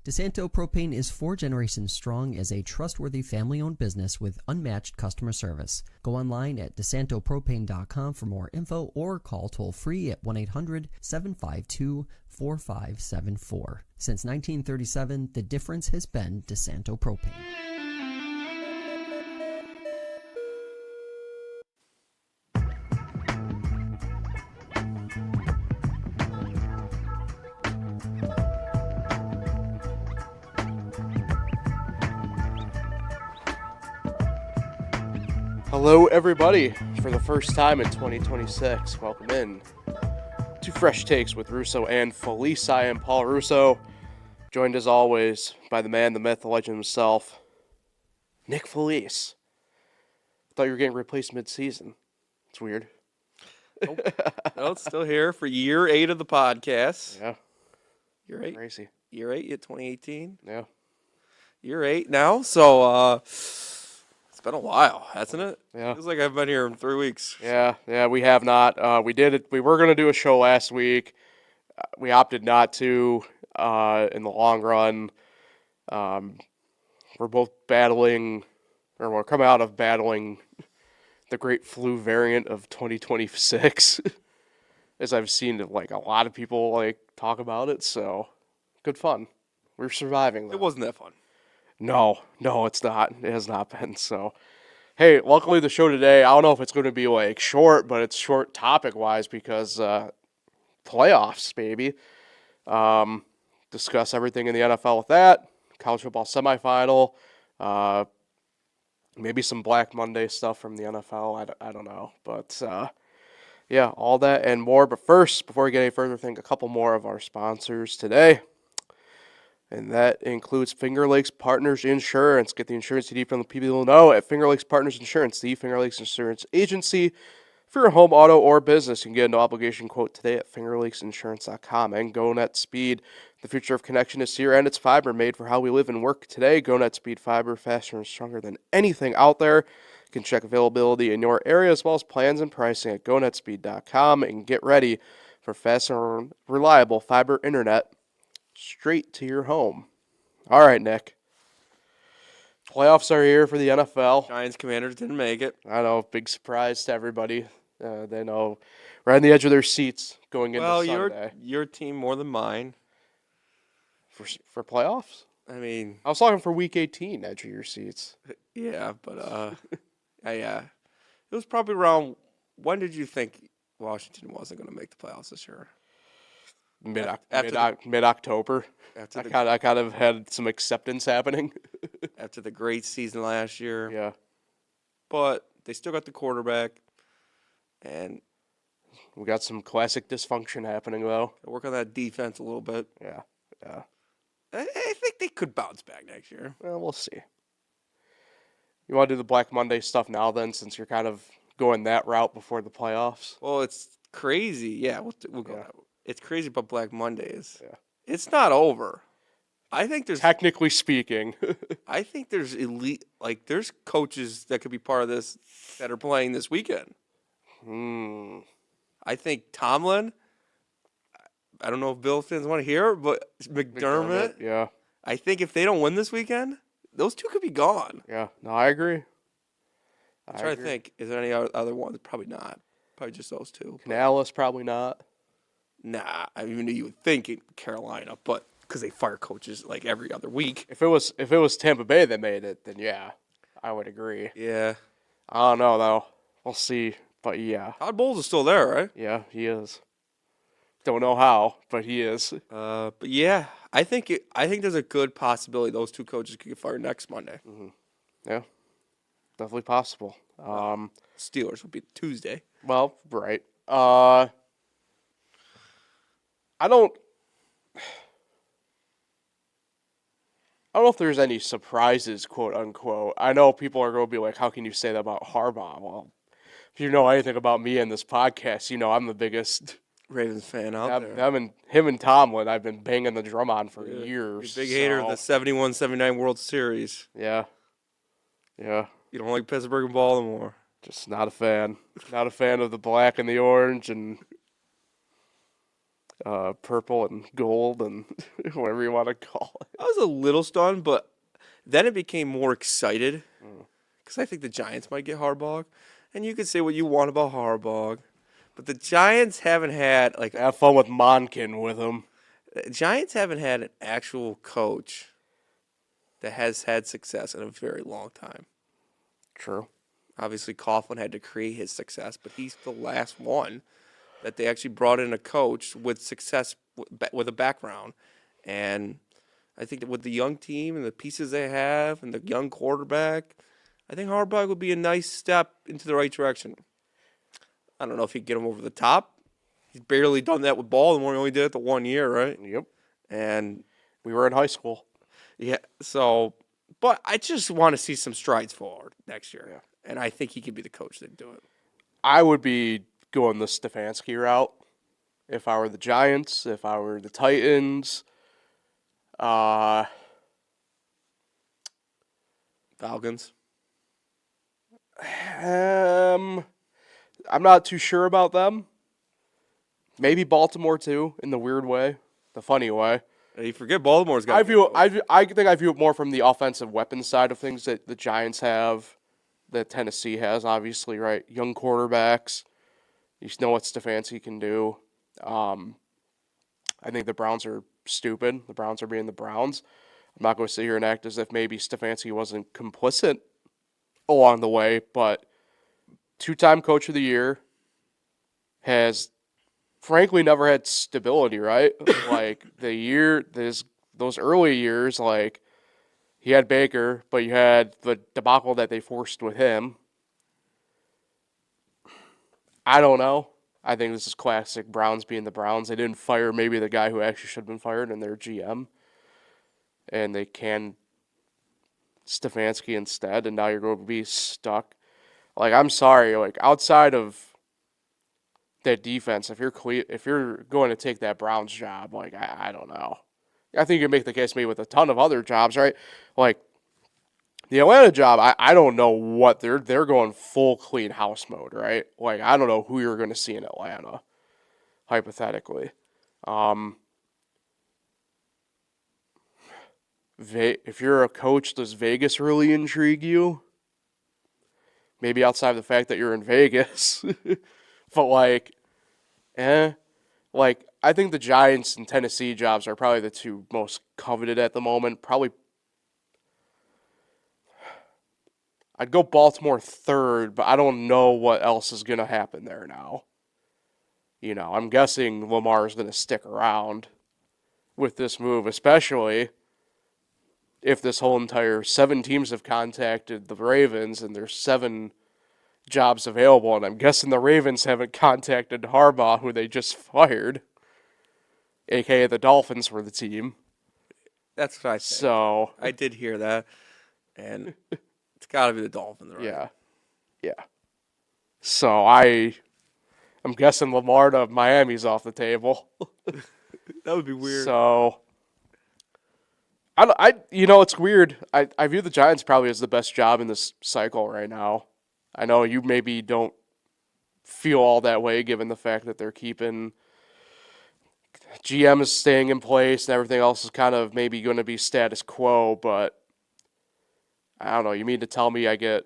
DeSanto Propane is 4 generations strong as a trustworthy family-owned business with unmatched customer service. Go online at DeSantoPropane.com for more info or call toll-free at 1-800-752-4574. Since 1937, the difference has been DeSanto Propane. Hello, everybody. For the first time in 2026, welcome in to Fresh Takes with Russo and Felice. I am Paul Russo, joined as always by the man, the myth, the legend himself, Nick Felice. I thought you were getting replaced mid-season. It's weird. Nope. No, it's still here for year 8 of the podcast. Yeah. Year 8. Crazy. Year 8 at 2018. Yeah. Year 8 now. So, it's been a while, hasn't it? Yeah. Feels like I've been here in 3 weeks. Yeah, we have not. We did it. We were going to do a show last week. We opted not to in the long run. We're both battling, or we're coming out of battling the great flu variant of 2026, as I've seen like a lot of people like talk about it. So, good fun. We're surviving, though. It wasn't that fun. No, it's not. It has not been. So, hey, luckily the show today, I don't know if it's going to be like short, but it's short topic-wise because playoffs, baby. Discuss everything in the NFL with that. College football semifinal. Maybe some Black Monday stuff from the NFL. I don't know. But, yeah, all that and more. But first, before we get any further, think a couple more of our sponsors today. And that includes Finger Lakes Partners Insurance. Get the insurance you need from the people who know at Finger Lakes Partners Insurance, the Finger Lakes Insurance Agency. For your home, auto, or business, you can get a no-obligation quote today at fingerlakesinsurance.com. And GoNet Speed. The future of connection is here, and it's fiber made for how we live and work today. GoNet Speed fiber, faster and stronger than anything out there. You can check availability in your area as well as plans and pricing at GoNetSpeed.com. And get ready for fast and reliable fiber internet straight to your home. All right, Nick. Playoffs are here for the NFL. Giants Commanders didn't make it. I know, big surprise to everybody. They know right on the edge of their seats going into Sunday. Your team more than mine. For playoffs? I mean, I was talking for Week 18, edge of your seats. yeah, but yeah, it was probably around. When did you think Washington wasn't going to make the playoffs this year? Mid-October. I kind of had some acceptance happening. After the great season last year. Yeah. But they still got the quarterback. And we got some classic dysfunction happening, though. Work on that defense a little bit. Yeah. I think they could bounce back next year. Well, we'll see. You want to do the Black Monday stuff now, then, since you're kind of going that route before the playoffs? Well, it's crazy. Yeah, we'll go that way. It's crazy about Black Mondays. Yeah. It's not over. I think there's... Technically speaking. I think there's there's coaches that could be part of this that are playing this weekend. I think Tomlin, I don't know if Bill fans want to hear it, but McDermott. Yeah. I think if they don't win this weekend, those two could be gone. Yeah. No, I agree. I'm trying to think. Is there any other ones? Probably not. Probably just those two. Canales, probably not. Nah, I even knew you would think in Carolina, but because they fire coaches like every other week. If it was Tampa Bay that made it, then yeah, I would agree. Yeah. I don't know though. We'll see. But yeah. Todd Bowles is still there, right? Yeah, he is. Don't know how, but he is. But yeah, I think there's a good possibility those two coaches could get fired next Monday. Mm-hmm. Yeah, definitely possible. Steelers will be Tuesday. Well, right. I don't know if there's any surprises, quote unquote. I know people are going to be like, how can you say that about Harbaugh? Well, if you know anything about me and this podcast, you know I'm the biggest Ravens fan out there. Him and Tomlin, I've been banging the drum on for years. You're a big hater of the 71-79 World Series. Yeah. Yeah. You don't like Pittsburgh and Baltimore. Just not a fan. Not a fan of the black and the orange, and purple and gold and whatever you want to call it. I was a little stunned, but then it became more excited because I think the Giants might get Harbaugh. And you could say what you want about Harbaugh, but the Giants haven't had Have fun with Monken with him. Giants haven't had an actual coach that has had success in a very long time. True. Obviously, Coughlin had to create his success, but he's the last one that they actually brought in a coach with success with a background. And I think that with the young team and the pieces they have and the young quarterback, I think Harbaugh would be a nice step into the right direction. I don't know if he'd get him over the top. He's barely done that with Baltimore. He only did it the 1 year, right? Yep. And We were in high school. yeah, so, but I just want to see some strides forward next year. Yeah. And I think he could be the coach that do it. I would be going the Stefanski route if I were the Giants, if I were the Titans. Falcons. I'm not too sure about them. Maybe Baltimore too, in the weird way, the funny way. You forget Baltimore's got. I think I view it more from the offensive weapons side of things that the Giants have, that Tennessee has, obviously, right? Young quarterbacks. You know what Stefanski can do. I think the Browns are stupid. The Browns are being the Browns. I'm not going to sit here and act as if maybe Stefanski wasn't complicit along the way, but two-time Coach of the Year, has frankly never had stability, right? Like those early years, like he had Baker, but you had the debacle that they forced with him. I don't know. I think this is classic Browns being the Browns. They didn't fire maybe the guy who actually should have been fired and their GM. And they can Stefanski instead, and now you're going to be stuck. Like, I'm sorry, like outside of that defense, if you're going to take that Browns job, like I don't know. I think you can make the case maybe with a ton of other jobs, right? Like the Atlanta job, I don't know what they're going full clean house mode, right? Like I don't know who you're going to see in Atlanta, hypothetically. If you're a coach, does Vegas really intrigue you? Maybe outside of the fact that you're in Vegas, but like, like I think the Giants and Tennessee jobs are probably the two most coveted at the moment. Probably I'd go Baltimore third, but I don't know what else is going to happen there now. You know, I'm guessing Lamar is going to stick around with this move, especially if this whole entire 7 teams have contacted the Ravens and there's 7 jobs available, and I'm guessing the Ravens haven't contacted Harbaugh, who they just fired, aka the Dolphins were the team. That's what I think. So I did hear that, and it's got to be the Dolphins, right? Yeah. So I'm guessing Lamar to Miami's off the table. That would be weird. So it's weird. I view the Giants probably as the best job in this cycle right now. I know you maybe don't feel all that way given the fact that they're keeping GM is staying in place and everything else is kind of maybe going to be status quo, but I don't know. You mean to tell me I get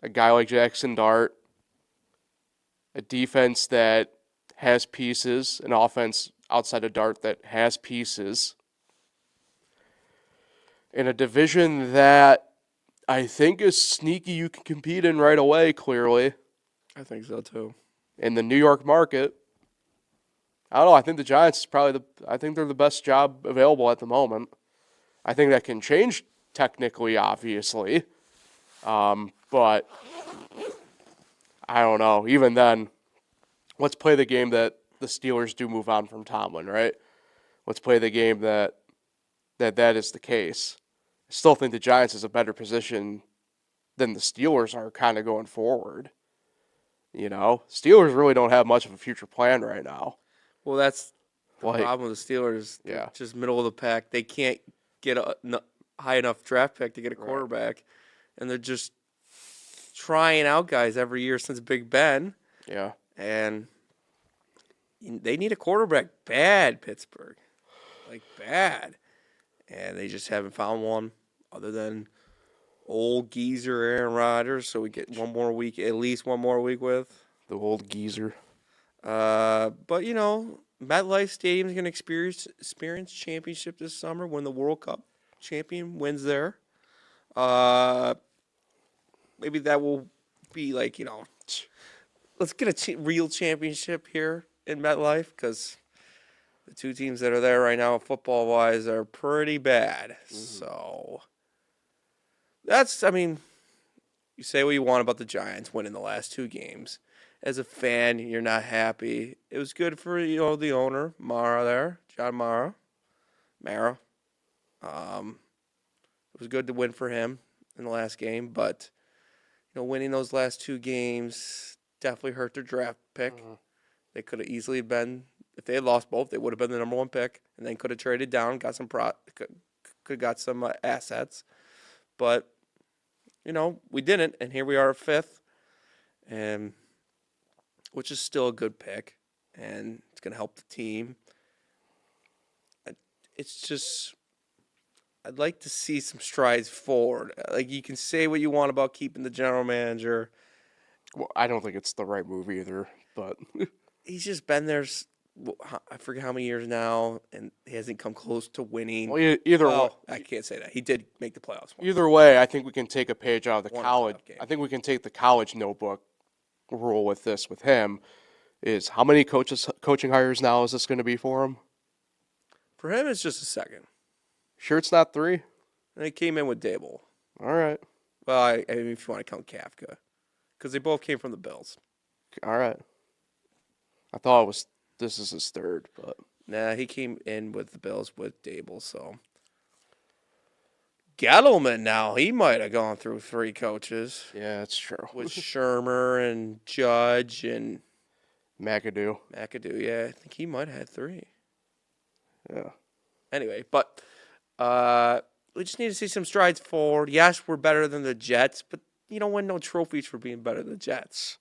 a guy like Jackson Dart, a defense that has pieces, an offense outside of Dart that has pieces, in a division that I think is sneaky you can compete in right away, clearly. I think so, too. In the New York market, I don't know. I think the Giants I think they're the best job available at the moment. I think that can change technically, obviously. But I don't know. Even then, let's play the game that the Steelers do move on from Tomlin, right? Let's play the game that is the case. I still think the Giants is a better position than the Steelers are kind of going forward. You know, Steelers really don't have much of a future plan right now. Well, that's the problem with the Steelers. Yeah. Just middle of the pack. They can't get a high enough draft pick to get a quarterback. Right. And they're just trying out guys every year since Big Ben. Yeah. And they need a quarterback bad, Pittsburgh. Like, bad. And they just haven't found one other than old geezer Aaron Rodgers. So we get one more week, at least one more week with. The old geezer. But, you know, MetLife Stadium is going to experience championship this summer when the World Cup champion wins there. Maybe that will be like, you know, let's get a real championship here in MetLife because the two teams that are there right now, football-wise, are pretty bad. So that's, I mean, you say what you want about the Giants winning the last two games. As a fan, you're not happy. It was good for, you know, the owner, Mara there, John Mara. It was good to win for him in the last game, but, you know, winning those last two games definitely hurt their draft pick. They could have easily been, if they had lost both, they would have been the number one pick, and then could have traded down, could have got some assets. But, you know, we didn't, and here we are at fifth, and which is still a good pick, and it's going to help the team. It's just, I'd like to see some strides forward. Like, you can say what you want about keeping the general manager. Well, I don't think it's the right move either, but He's just been there, I forget how many years now, and he hasn't come close to winning. well, either way, I can't say that. He did make the playoffs. either way, I think we can take a page out of the Won a college. playoff game. I think we can take the college notebook rule with this with him. Is how many coaching hires now is this going to be for him? For him, it's just a second. Sure, it's not 3. And he came in with Dable. All right, Well, I mean, if you want to count Kafka, because they both came from the Bills. all right. I thought this is his third, but Nah, he came in with the Bills with Dable, so. Gettleman now, he might have gone through 3 coaches yeah, it's true. with Shermer and Judge and McAdoo. McAdoo. Yeah, I think he might have had 3. Yeah. Anyway, but we just need to see some strides forward. Yes, we're better than the Jets, but you don't win no trophies for being better than the Jets.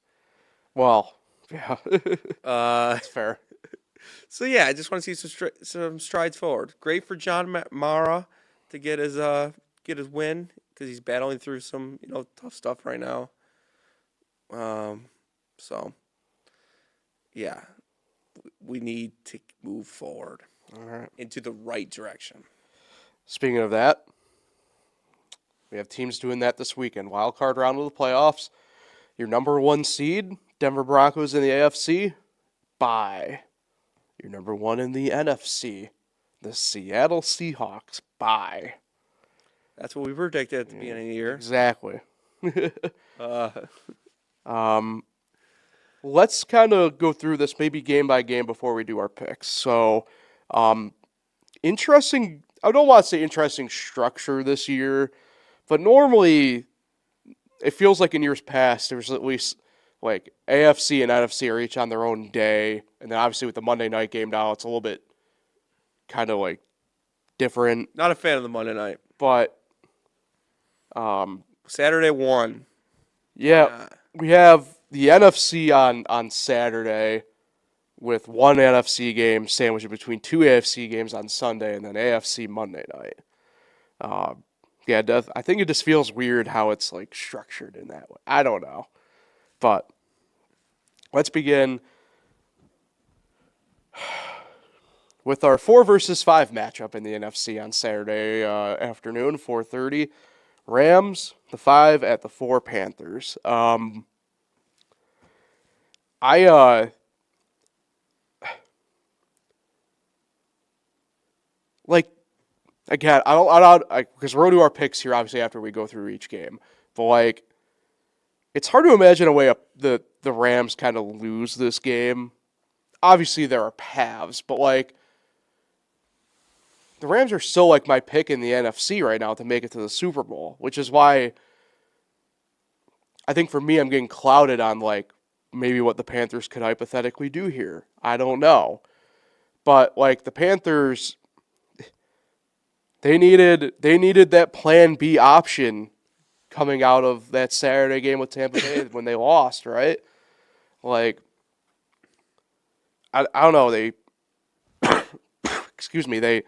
Well, yeah, Uh, that's fair. So yeah, I just want to see some strides forward. Great for John Mara to get his win because he's battling through some tough stuff right now. So yeah, we need to move forward All right. into the right direction. Speaking of that, we have teams doing that this weekend. Wild card round of the playoffs. Your number 1 seed, Denver Broncos in the AFC, bye. Your number 1 in the NFC, the Seattle Seahawks, bye. That's what we predicted at the beginning of the year. Exactly. Uh, Let's kind of go through this maybe game by game before we do our picks. So, interesting, I don't want to say interesting structure this year, but normally it feels like in years past there's at least like AFC and NFC are each on their own day, and then obviously with the Monday night game now it's a little bit kind of like different. not a fan of the Monday night. But Saturday 1. yeah, we have the NFC on Saturday with one NFC game sandwiched between 2 AFC games on Sunday and then AFC Monday night. Yeah, I think it just feels weird how it's like structured in that way. I don't know. But let's begin with our 4 versus 5 matchup in the NFC on Saturday afternoon, 4:30. Rams, the 5 at the 4 Panthers. Like, again, I don't because we're going to do our picks here, obviously, after we go through each game. But, like, it's hard to imagine a way the Rams kind of lose this game. Obviously, there are paths, but, like, the Rams are still, like, my pick in the NFC right now to make it to the Super Bowl, which is why I think for me I'm getting clouded on, like, maybe what the Panthers could hypothetically do here. I don't know. But, like, the Panthers, they needed that plan B option coming out of that Saturday game with Tampa Bay when they lost, right? Like, I don't know. They excuse me. They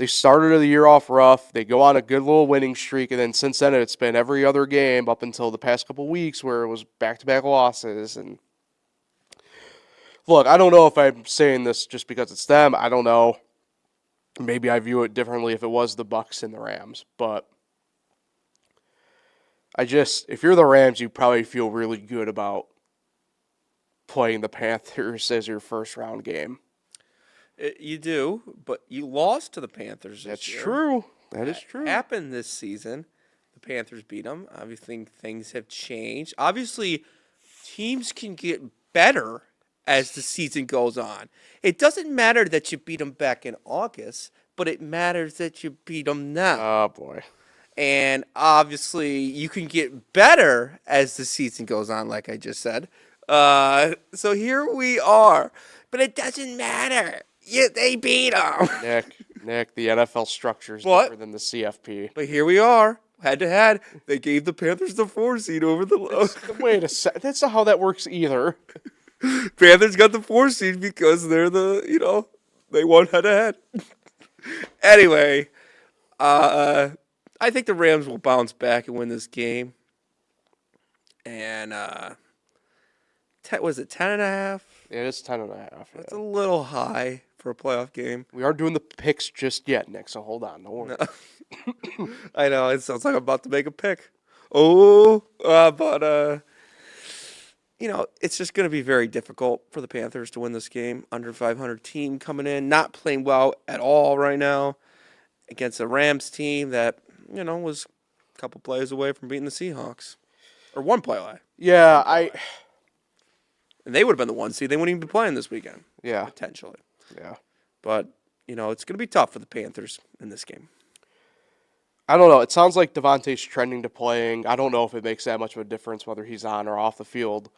started the year off rough. They go on a good little winning streak, and then since then it's been every other game up until the past couple weeks where it was back-to-back losses. And look, I don't know if I'm saying this just because it's them. I don't know. Maybe I view it differently if it was the Bucks and the Rams, but if you're the Rams, you probably feel really good about playing the Panthers as your first round game. You do, but you lost to the Panthers this year. That's true. That is true. Happened this season. The Panthers beat them. Obviously, things have changed. Obviously, teams can get better as the season goes on. It doesn't matter that you beat them back in August, but it matters that you beat them now. Oh, boy. And obviously, you can get better as the season goes on, like I just said. So here we are. But it doesn't matter. They beat them. Nick, the NFL structure is What? different than the CFP. But here we are, head to head. They gave the Panthers the 4 seed over the. Wait a sec. That's not how that works either. Panthers got the 4 seed because they're they won head to head. Anyway, I think the Rams will bounce back and win this game. And was it 10.5? Yeah, it's 10.5. That's a little high for a playoff game. We aren't doing the picks just yet, Nick, so hold on. Don't worry. I know, it sounds like I'm about to make a pick. But it's just going to be very difficult for the Panthers to win this game. Under 500 team coming in, not playing well at all right now against a Rams team that, was a couple plays away from beating the Seahawks. Or one play away. Yeah, And they would have been the 1 seed. They wouldn't even be playing this weekend. Yeah. Potentially. Yeah. But, it's going to be tough for the Panthers in this game. I don't know. It sounds like Devontae's trending to playing. I don't know if it makes that much of a difference whether he's on or off the field.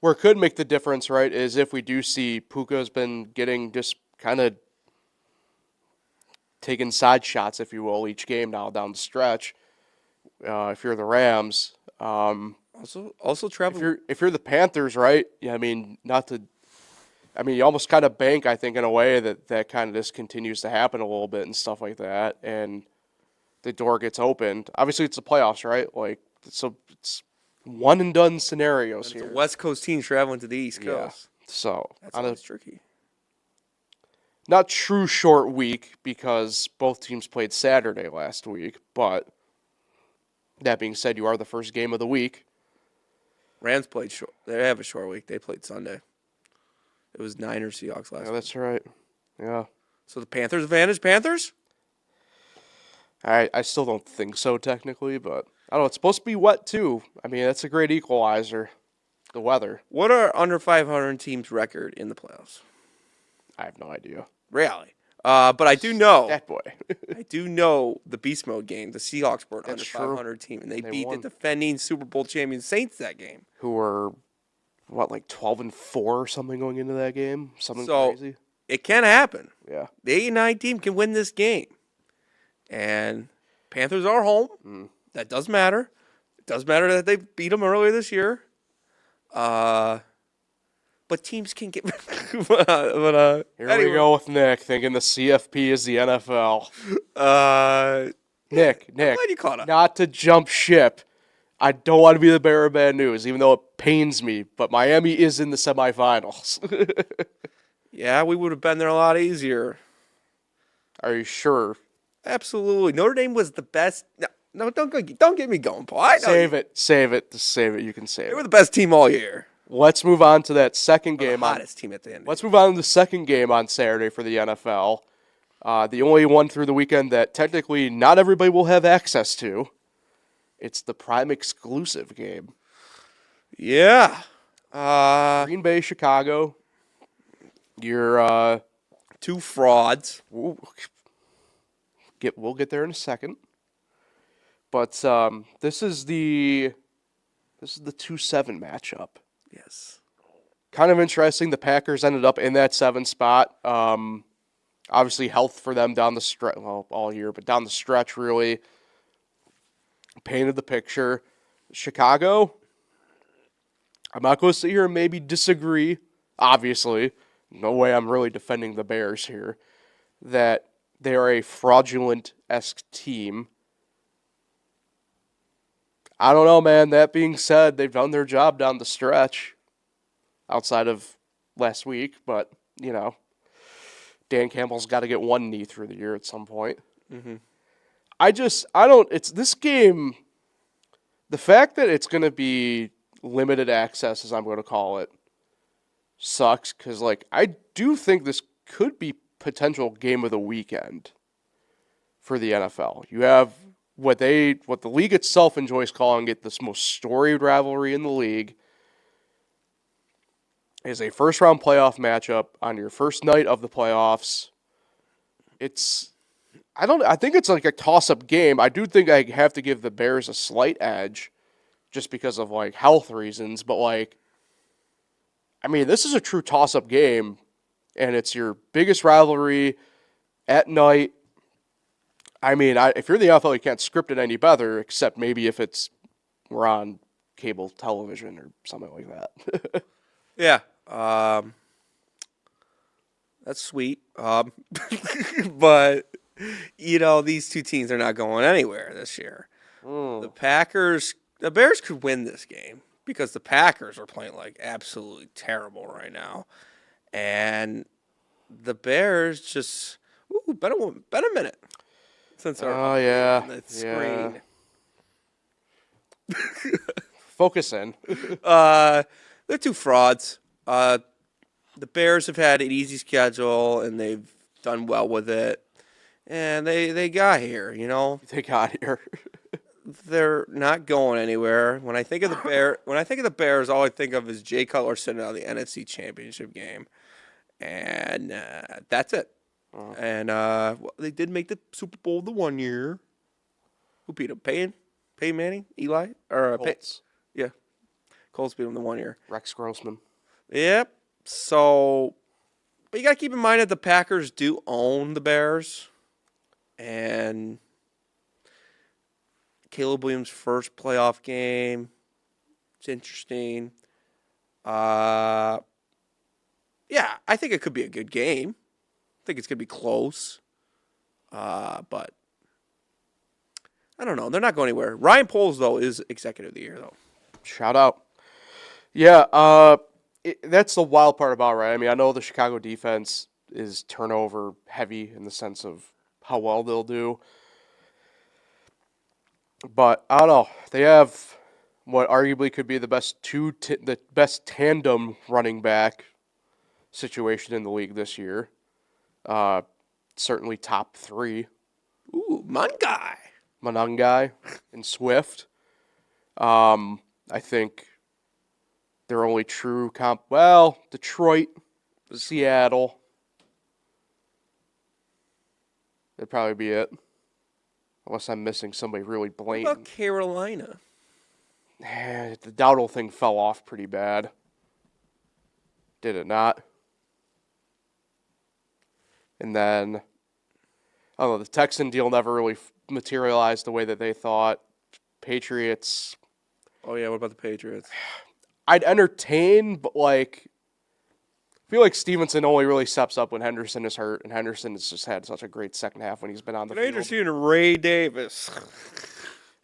Where it could make the difference, right, is if we do see Puka's been getting just kind of taking side shots, if you will, each game now down the stretch. If you're the Rams, Also travel. if you're the Panthers, right? Yeah, you almost kind of bank, I think, in a way that kind of just continues to happen a little bit and stuff like that, and the door gets opened. Obviously, it's the playoffs, right? So it's one and done scenarios here. The West Coast team traveling to the East Coast. Yeah. So That's tricky. Not true short week because both teams played Saturday last week, but that being said, you are the first game of the week. Rams played short. They have a short week. They played Sunday. It was Niners Seahawks last week. That's right. Yeah. So the Panthers advantage, Panthers? I still don't think so technically, but I don't know. It's supposed to be wet too. That's a great equalizer. The weather. What are under 500 teams' record in the playoffs? I have no idea. Really? But I do know. That boy. I do know the Beast Mode game. The Seahawks were an under That's 500 team, and they beat won. the defending Super Bowl champion Saints that game. Who were 12-4 or something going into that game? Something So, crazy. It can happen. Yeah. The 8-9 team can win this game. And Panthers are home. That does matter. It does matter that they beat them earlier this year. But teams can get. Here we go with Nick thinking the CFP is the NFL. Nick, I'm glad you caught up. not to jump ship. I don't want to be the bearer of bad news, even though it pains me. But Miami is in the semifinals. Yeah, we would have been there a lot easier. Are you sure? Absolutely. Notre Dame was the best. No, don't get me going, Paul. I know Save it. Just save it. You can save They were it. the best team all year. Let's move on to that second The game. hottest team at the end. Let's move on to the second game on Saturday for the NFL. The only one through the weekend that technically not everybody will have access to. It's the Prime exclusive game. Yeah. Green Bay, Chicago. You're Two frauds. we'll get there in a second. But this is the 2-7 matchup. Yes. Kind of interesting. The Packers ended up in that 7 spot. Obviously, health for them down the stretch, well, all year, but down the stretch really painted the picture. Chicago, I'm not going to sit here and maybe disagree obviously, no way I'm really defending the Bears here, that they are a fraudulent-esque team. I don't know, man. That being said, they've done their job down the stretch outside of last week, but, Dan Campbell's got to get one knee through the year at some point. Mm-hmm. It's this game, the fact that it's going to be limited access, as I'm going to call it, sucks, because, I do think this could be potential game of the weekend for the NFL. You have what the league itself enjoys calling it the most storied rivalry in the league, is a first-round playoff matchup on your first night of the playoffs. I think it's like a toss-up game. I do think I have to give the Bears a slight edge just because of, health reasons. But, this is a true toss-up game, and it's your biggest rivalry at night. If you're the NFL, you can't script it any better, except maybe if we're on cable television or something like that. Yeah. That's sweet. But, these two teams are not going anywhere this year. The Bears could win this game because the Packers are playing absolutely terrible right now. And the Bears just, been a minute since our screen. Focus in. They're two frauds. The Bears have had an easy schedule, and they've done well with it. And they got here, They got here. They're not going anywhere. When I think of the Bears, all I think of is Jay Cutler sitting out of the NFC Championship game, and that's it. Oh. And they did make the Super Bowl the one year. Who beat them? Peyton Manning, Eli, or Colts? Yeah, Colts beat them the one year. Rex Grossman. Yep. So, but you got to keep in mind that the Packers do own the Bears, and Caleb Williams' first playoff game. It's interesting. Yeah, I think it could be a good game. I think it's going to be close. But I don't know. They're not going anywhere. Ryan Poles, though, is Executive of the Year, though. Shout out. Yeah, that's the wild part about it, right? I know the Chicago defense is turnover heavy in the sense of how well they'll do. But I don't know. They have what arguably could be the best tandem running back situation in the league this year. Certainly top 3. Ooh, Monangai and Swift. I think their only true comp, Detroit, Seattle. That'd probably be it. Unless I'm missing somebody really blatant. What about Carolina? The Dowdle thing fell off pretty bad. Did it not? And then, I don't know, the Texan deal never really materialized the way that they thought. Patriots. Oh, yeah, what about the Patriots? I'd entertain, but I feel like Stevenson only really steps up when Henderson is hurt, and Henderson has just had such a great second half when he's been on the field. Henderson and Ray Davis.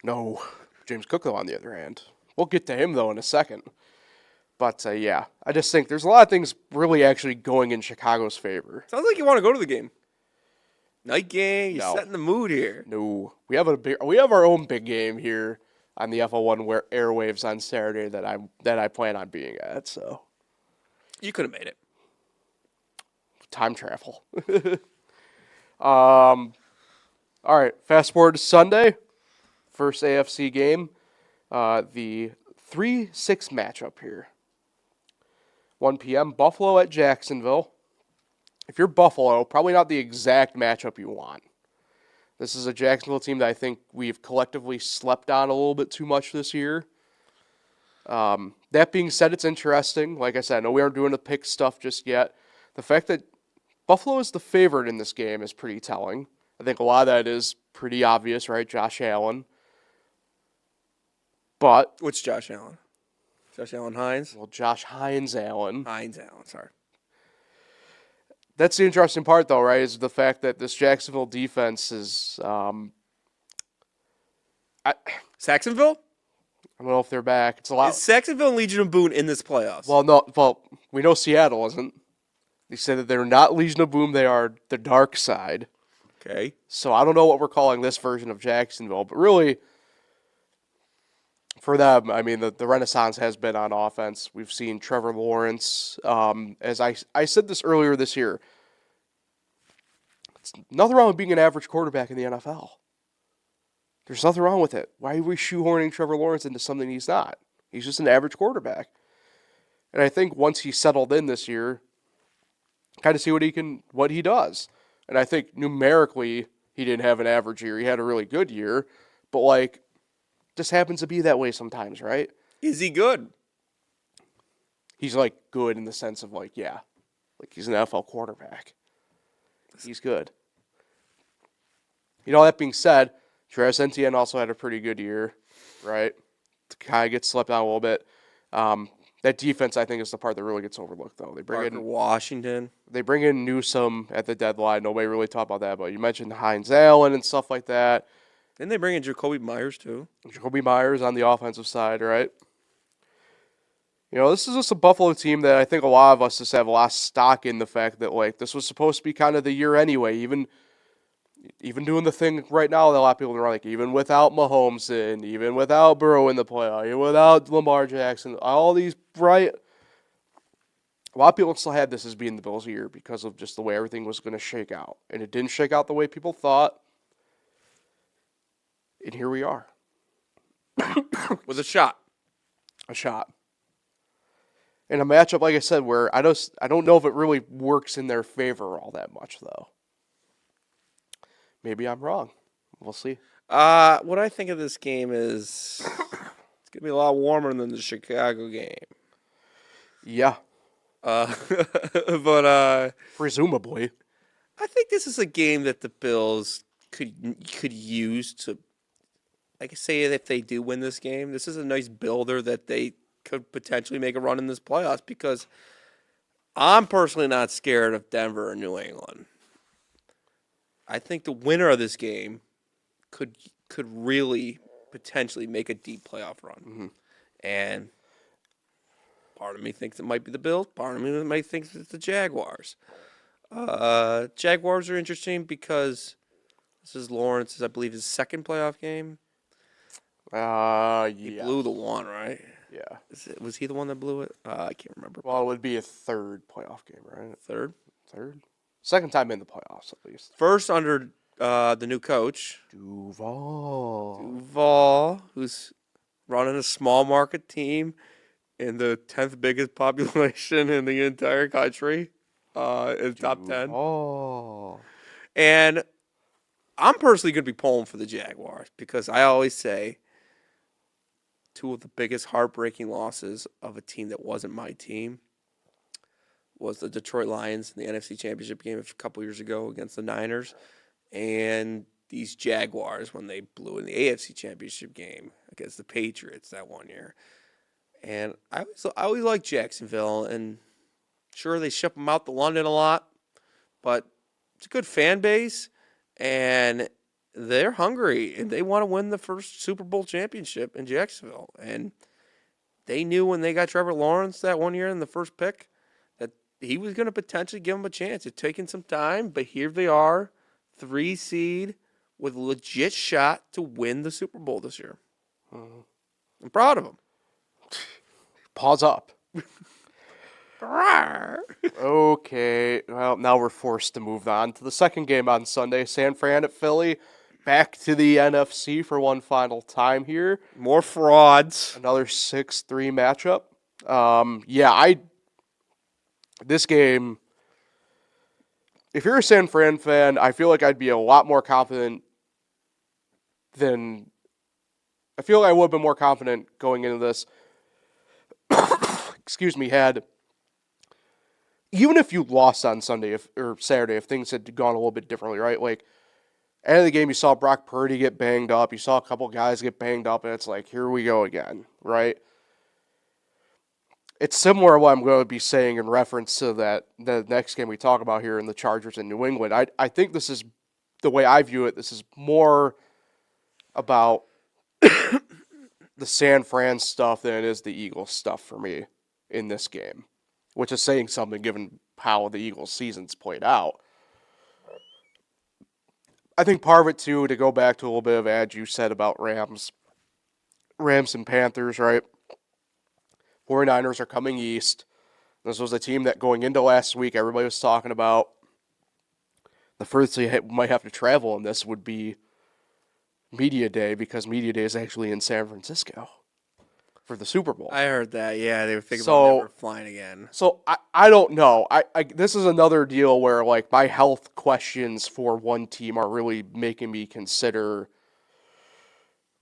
No. James Cook, though, on the other hand. We'll get to him, though, in a second. But, yeah, I just think there's a lot of things really actually going in Chicago's favor. Sounds like you want to go to the game. Night game, you're setting the mood here. No. We have our own big game here on the FL1 airwaves on Saturday that I plan on being at, so. You could have made it. Time travel. All right, fast forward to Sunday. First AFC game. The 3-6 matchup here. 1 p.m. Buffalo at Jacksonville. If you're Buffalo, probably not the exact matchup you want. This is a Jacksonville team that I think we've collectively slept on a little bit too much this year. That being said, it's interesting. Like I said, I know we aren't doing the pick stuff just yet. The fact that Buffalo is the favorite in this game is pretty telling. I think a lot of that is pretty obvious, right? Josh Allen. But Which Josh Allen? Josh Allen Hines. Well, Josh Hines Allen. Hines Allen, sorry. That's the interesting part, though, right? Is the fact that this Jacksonville defense is. Saxonville? I don't know if they're back. It's a lot. Is Saxonville and Legion of Boone in this playoffs? Well, no. Well, we know Seattle isn't. They said that they're not Legion of Boom. They are the dark side. Okay. So I don't know what we're calling this version of Jacksonville, but really, for them, I mean, the renaissance has been on offense. We've seen Trevor Lawrence. As I said this earlier this year, it's nothing wrong with being an average quarterback in the NFL. There's nothing wrong with it. Why are we shoehorning Trevor Lawrence into something he's not? He's just an average quarterback. And I think once he settled in this year, kind of see what he does. And I think numerically he didn't have an average year. He had a really good year, but like just happens to be that way sometimes, right? Is he good? He's like good in the sense of like, yeah, like he's an NFL quarterback. He's good. You know, that being said, Travis Etienne also had a pretty good year, right? Kind of gets slept on a little bit. That defense, I think, is the part that really gets overlooked, though. Parker Washington. They bring in Newsome at the deadline. Nobody really talked about that, but you mentioned Hines Allen and stuff like that. Didn't they bring in Jacoby Myers, too? Jacoby Myers on the offensive side, right? You know, this is just a Buffalo team that I think a lot of us just have a lot of stock in the fact that, like, this was supposed to be kind of the year anyway. Even doing the thing right now that a lot of people are like, even without Mahomes and even without Burrow in the playoff, even without Lamar Jackson, all these, right? A lot of people still had this as being the Bills' year because of just the way everything was going to shake out. And it didn't shake out the way people thought. And here we are. With a shot. A shot. In a matchup, like I said, where I don't know if it really works in their favor all that much, though. Maybe I'm wrong. We'll see. What I think of this game is it's going to be a lot warmer than the Chicago game. Yeah. But presumably. I think this is a game that the Bills could use to, like I say, if they do win this game, this is a nice builder that they could potentially make a run in this playoffs because I'm personally not scared of Denver or New England. I think the winner of this game could really potentially make a deep playoff run. Mm-hmm. And part of me thinks it might be the Bills. Part of me might think it's the Jaguars. Jaguars are interesting because this is Lawrence's, I believe, his second playoff game. Yeah. He blew the one, right? Yeah. Was he the one that blew it? I can't remember. Well, it would be a third playoff game, right? Third? Second time in the playoffs, at least. First under the new coach. Duval, who's running a small market team in the 10th biggest population in the entire country, in top 10. And I'm personally going to be pulling for the Jaguars because I always say two of the biggest heartbreaking losses of a team that wasn't my team was the Detroit Lions in the NFC Championship game a couple years ago against the Niners, and these Jaguars when they blew in the AFC Championship game against the Patriots that one year. And I always liked Jacksonville, and sure, they ship them out to London a lot, but it's a good fan base, and they're hungry, and they want to win the first Super Bowl championship in Jacksonville. And they knew when they got Trevor Lawrence that one year in the first pick that he was going to potentially give them a chance. It's taken some time, but here they are, 3 seed, with a legit shot to win the Super Bowl this year. Mm-hmm. I'm proud of them. Pause up. Okay, well, now we're forced to move on to the second game on Sunday. San Fran at Philly. Back to the NFC for one final time here. More frauds. Another 6-3 matchup. This game, if you're a San Fran fan, I feel like I'd be a lot more confident than, I feel like I would have been more confident going into this, even if you lost on Sunday or Saturday, if things had gone a little bit differently, right? Like, end of the game, you saw Brock Purdy get banged up. You saw a couple guys get banged up, and it's like, here we go again, right? it's similar to what I'm going to be saying in reference to the next game we talk about here in the Chargers in New England. I think this is the way I view it. This is more about the San Fran stuff than it is the Eagles stuff for me in this game, which is saying something given how the Eagles season's played out. I think part of it, too, to go back to a little bit of ad you said about Rams and Panthers, right? 49ers are coming east. This was a team that going into last week, everybody was talking about the furthest they might have to travel, and this would be Media Day, because Media Day is actually in San Francisco for the Super Bowl. I heard that. Yeah, they were thinking about never flying again. So I don't know. I this is another deal where like my health questions for one team are really making me consider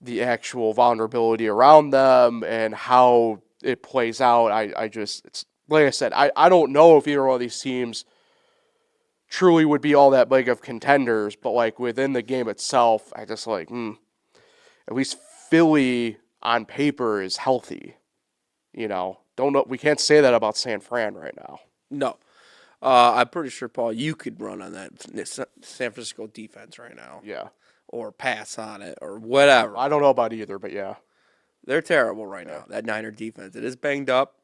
the actual vulnerability around them and how it plays out. I just, it's like I said, I don't know if either one of these teams truly would be all that big of contenders, but like within the game itself, I just like, at least Philly on paper is healthy. You know, don't know. We can't say that about San Fran right now. No. I'm pretty sure, Paul, you could run on that San Francisco defense right now. Yeah. Or pass on it or whatever. I don't know about either, but yeah. They're terrible right now, that Niner defense. It is banged up,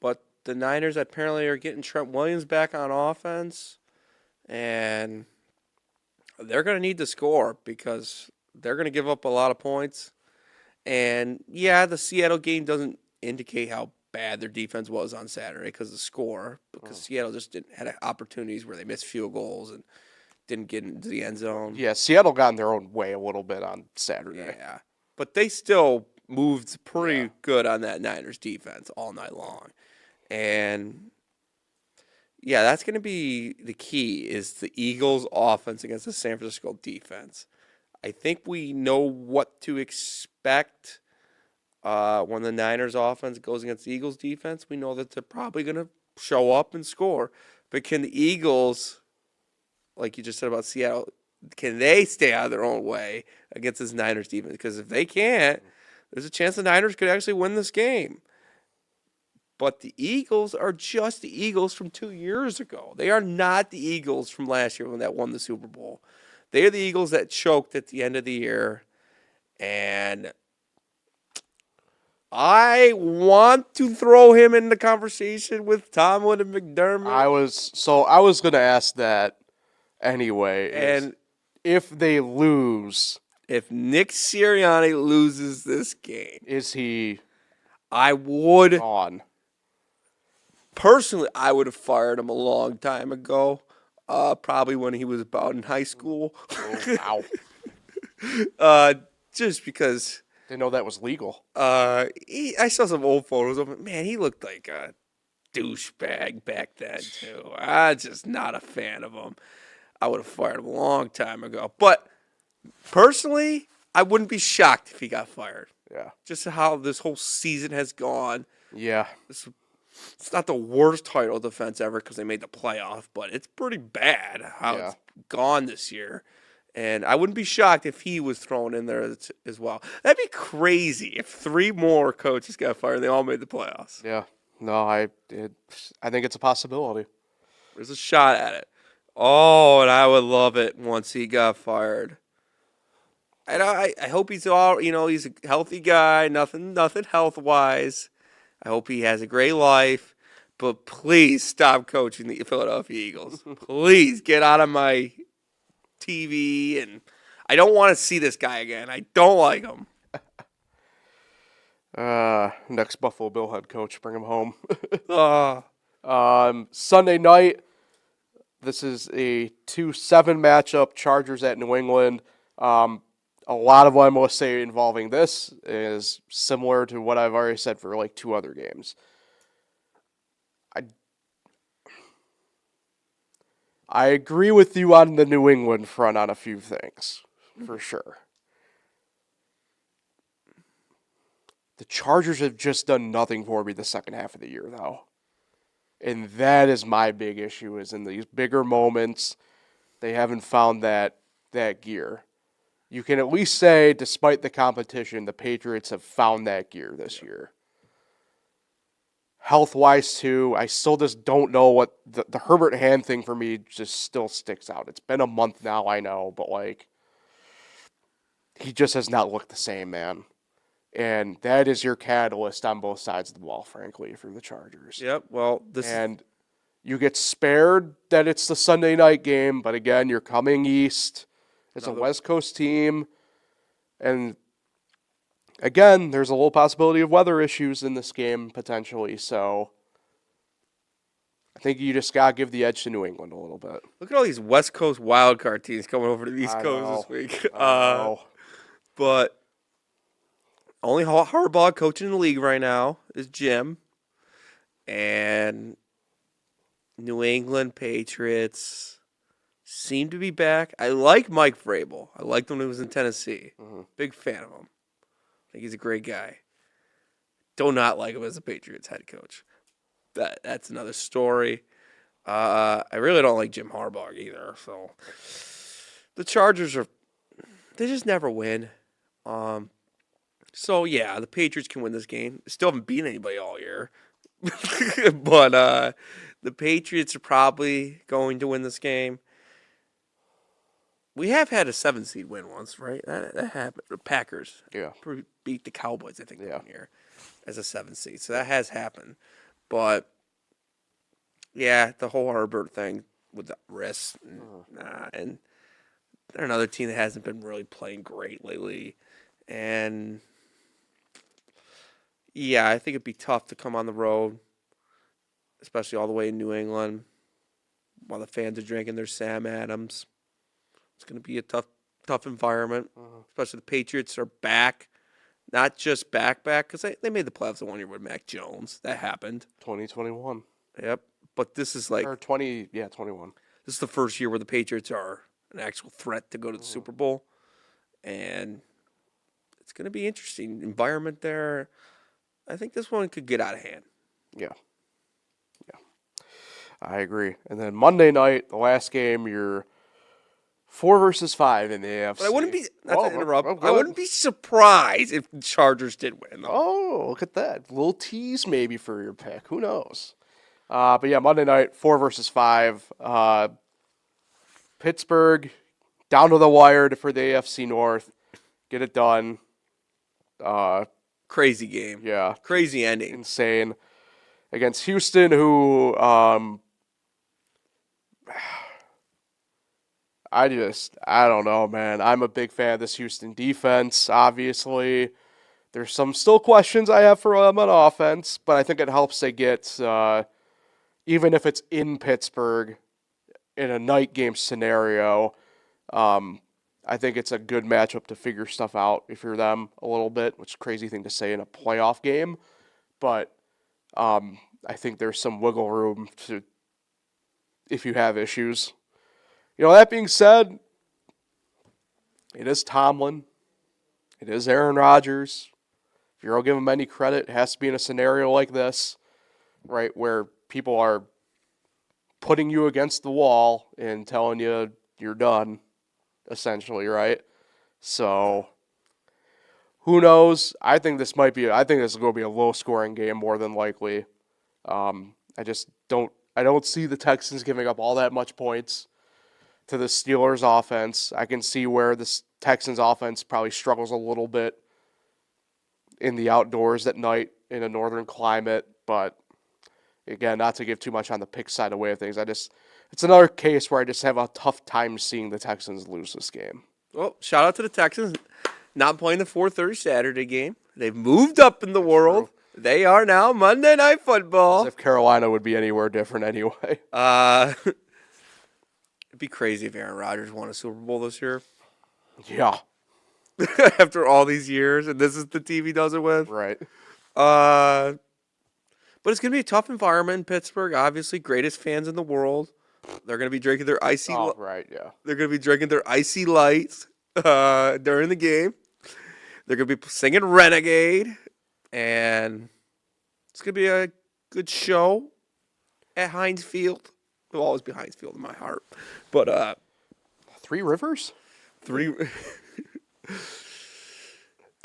but the Niners apparently are getting Trent Williams back on offense, and they're going to need to score because they're going to give up a lot of points. And, yeah, the Seattle game doesn't indicate how bad their defense was on Saturday because of the score, because Seattle just had opportunities where they missed field goals and didn't get into the end zone. Yeah, Seattle got in their own way a little bit on Saturday. Yeah, but they still moved pretty good on that Niners defense all night long. And, yeah, that's going to be the key is the Eagles' offense against the San Francisco defense. I think we know what to expect when the Niners' offense goes against the Eagles' defense. We know that they're probably going to show up and score. But can the Eagles, like you just said about Seattle, can they stay out of their own way against this Niners defense? Because if they can't, there's a chance the Niners could actually win this game. But the Eagles are just the Eagles from 2 years ago. They are not the Eagles from last year when that won the Super Bowl. They are the Eagles that choked at the end of the year. And I want to throw him in the conversation with Tomlin and McDermott. I was going to ask that anyway. And if they lose, if Nick Sirianni loses this game, is he I would on? Personally, I would have fired him a long time ago. Probably when he was about in high school. Oh, wow. Just because. Didn't know that was legal. I saw some old photos of him. Man, he looked like a douchebag back then, too. I'm just not a fan of him. I would have fired him a long time ago. But personally, I wouldn't be shocked if he got fired. Yeah. Just how this whole season has gone. Yeah. It's not the worst title defense ever because they made the playoff, but it's pretty bad how it's gone this year. And I wouldn't be shocked if he was thrown in there as well. That'd be crazy if 3 more coaches got fired and they all made the playoffs. Yeah. No, I think it's a possibility. There's a shot at it. Oh, and I would love it once he got fired. And I hope he's he's a healthy guy, nothing health-wise. I hope he has a great life, but please stop coaching the Philadelphia Eagles. Please get out of my TV, and I don't want to see this guy again. I don't like him. Next Buffalo Bill head coach, bring him home. uh, Sunday night, this is a 2-7 matchup, Chargers at New England. A lot of what I'm going to say involving this is similar to what I've already said for like 2 other games. I agree with you on the New England front on a few things, for sure. The Chargers have just done nothing for me the second half of the year, though. And that is my big issue, is in these bigger moments, they haven't found that gear. You can at least say, despite the competition, the Patriots have found that gear this year. health-wise too. I still just don't know what the Herbert hand thing for me just still sticks out. It's been a month now, I know, but like he just has not looked the same, man. And that is your catalyst on both sides of the ball, frankly, for the Chargers. Yep. Well, You get spared that it's the Sunday night game, but again, you're coming east. It's a West Coast team. And again, there's a little possibility of weather issues in this game, potentially. So I think you just got to give the edge to New England a little bit. Look at all these West Coast wildcard teams coming over to the East Coast this week. But only Harbaugh coaching in the league right now is Jim. And New England Patriots seem to be back. I like Mike Vrabel. I liked him when he was in Tennessee. Big fan of him. I think he's a great guy. Do not like him as a Patriots head coach. That's another story. I really don't like Jim Harbaugh either. So the Chargers they just never win. So yeah, the Patriots can win this game. Still haven't beaten anybody all year. But the Patriots are probably going to win this game. We have had a 7-seed win once, right? That happened. The Packers beat the Cowboys, I think, one year as a 7-seed. So that has happened. But, yeah, the whole Herbert thing with the wrist. And they're another team that hasn't been really playing great lately. And, yeah, I think it'd be tough to come on the road, especially all the way in New England, while the fans are drinking their Sam Adams. It's going to be a tough environment, especially the Patriots are back. Not just back, because they made the playoffs the 1 year with Mac Jones. That happened. 2021. Yep. But this is like... Or 21. This is the first year where the Patriots are an actual threat to go to the Super Bowl. And it's going to be interesting. Environment there. I think this one could get out of hand. Yeah. I agree. And then Monday night, the last game, you're 4 versus 5 in the AFC. But I wouldn't be, not to interrupt, I wouldn't be surprised if the Chargers did win. Though. Oh, look at that. A little tease maybe for your pick. Who knows? But yeah, Monday night, 4 versus 5. Pittsburgh, down to the wire for the AFC North. Get it done. Crazy game. Yeah. Crazy ending. Insane. Against Houston, who... I don't know, man. I'm a big fan of this Houston defense, obviously. There's some still questions I have for them on offense, but I think it helps they get, even if it's in Pittsburgh, in a night game scenario, I think it's a good matchup to figure stuff out if you're them a little bit, which is a crazy thing to say in a playoff game. But I think there's some wiggle room to if you have issues. That being said, it is Tomlin. It is Aaron Rodgers. If you're going to give him any credit, it has to be in a scenario like this, right, where people are putting you against the wall and telling you you're done, essentially, right? So, who knows? I think this is going to be a low-scoring game more than likely. I don't see the Texans giving up all that much points to the Steelers' offense. I can see where the Texans' offense probably struggles a little bit in the outdoors at night in a northern climate, but again, not to give too much on the pick side away of things. It's another case where I just have a tough time seeing the Texans lose this game. Well, shout out to the Texans not playing the 4:30 Saturday game. They've moved up in the world. True. They are now Monday Night Football. As if Carolina would be anywhere different anyway. It'd be crazy if Aaron Rodgers won a Super Bowl this year. Yeah. After all these years, and this is the team he does it with. Right. But it's going to be a tough environment in Pittsburgh. Obviously, greatest fans in the world. They're going to be drinking their icy. Oh, right, yeah. They're going to be drinking their icy lights during the game. They're going to be singing Renegade, and it's going to be a good show at Heinz Field. It'll always be Heinz Field in my heart. But Three Rivers?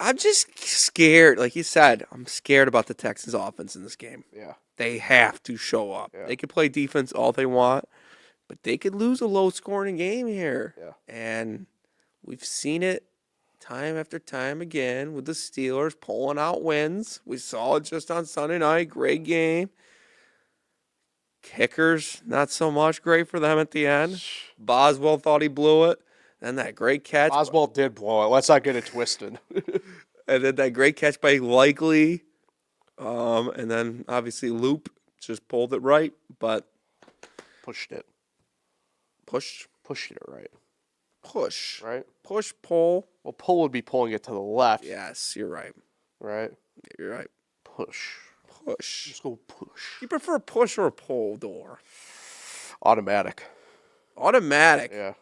I'm just scared. Like you said, I'm scared about the Texans' offense in this game. Yeah. They have to show up. Yeah. They can play defense all they want, but they could lose a low-scoring game here. Yeah. And we've seen it time after time again with the Steelers pulling out wins. We saw it just on Sunday night. Great game. Kickers, not so much. Great for them at the end. Boswell thought he blew it. Then that great catch. Oswald did blow it. Let's not get it twisted. And then that great catch by Likely. And then obviously Loop just pulled it right, but Pushed it. pushed, Pushed it right. push, Right? push, pull. Well, pull would be pulling it to the left. Yes, you're right. Right? You're right. Push. Push. Just go push. You prefer a push or a pull door? Automatic. Automatic. Yeah.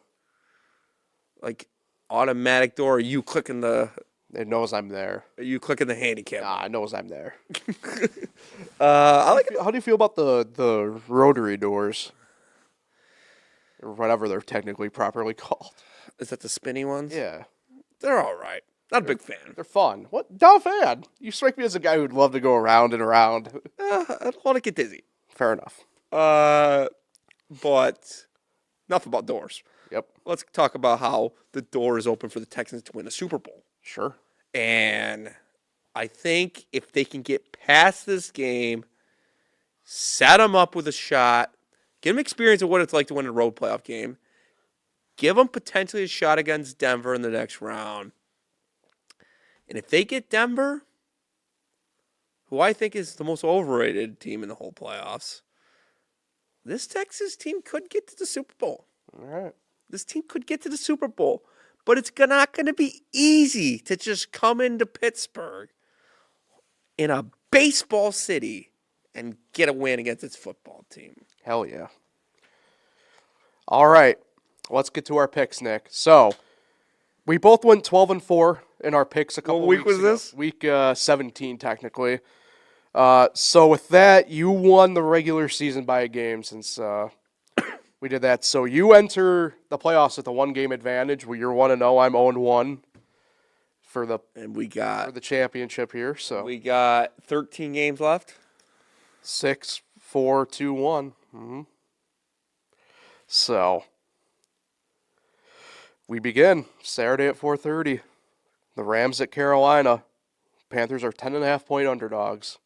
Like automatic door. Are you clicking the? It knows I'm there. Are you clicking the handicap? Nah, it knows I'm there. I like. How do you feel about the rotary doors? Or whatever they're technically properly called. Is that the spinny ones? Yeah. They're all right. Not a big fan. They're fun. What? Not a fan. You strike me as a guy who'd love to go around and around. I don't want to get dizzy. Fair enough. But enough about doors. Yep. Let's talk about how the door is open for the Texans to win a Super Bowl. Sure. And I think if they can get past this game, set them up with a shot, get them experience of what it's like to win a road playoff game, give them potentially a shot against Denver in the next round. And if they get Denver, who I think is the most overrated team in the whole playoffs, this Texas team could get to the Super Bowl. All right. This team could get to the Super Bowl. But it's not going to be easy to just come into Pittsburgh in a baseball city and get a win against its football team. Hell yeah. All right. Let's get to our picks, Nick. So, we both went 12-4 in our picks a couple week weeks was ago. this? Week 17, technically. So, with that, you won the regular season by a game since we did that. So, you enter the playoffs with a one-game advantage. You're 1-0. I'm 0-1 for the championship here. So We got 13 games left. 6, 4, 2, 1. Mm-hmm. So, we begin Saturday at 4:30. The Rams at Carolina. Panthers are 10.5-point underdogs.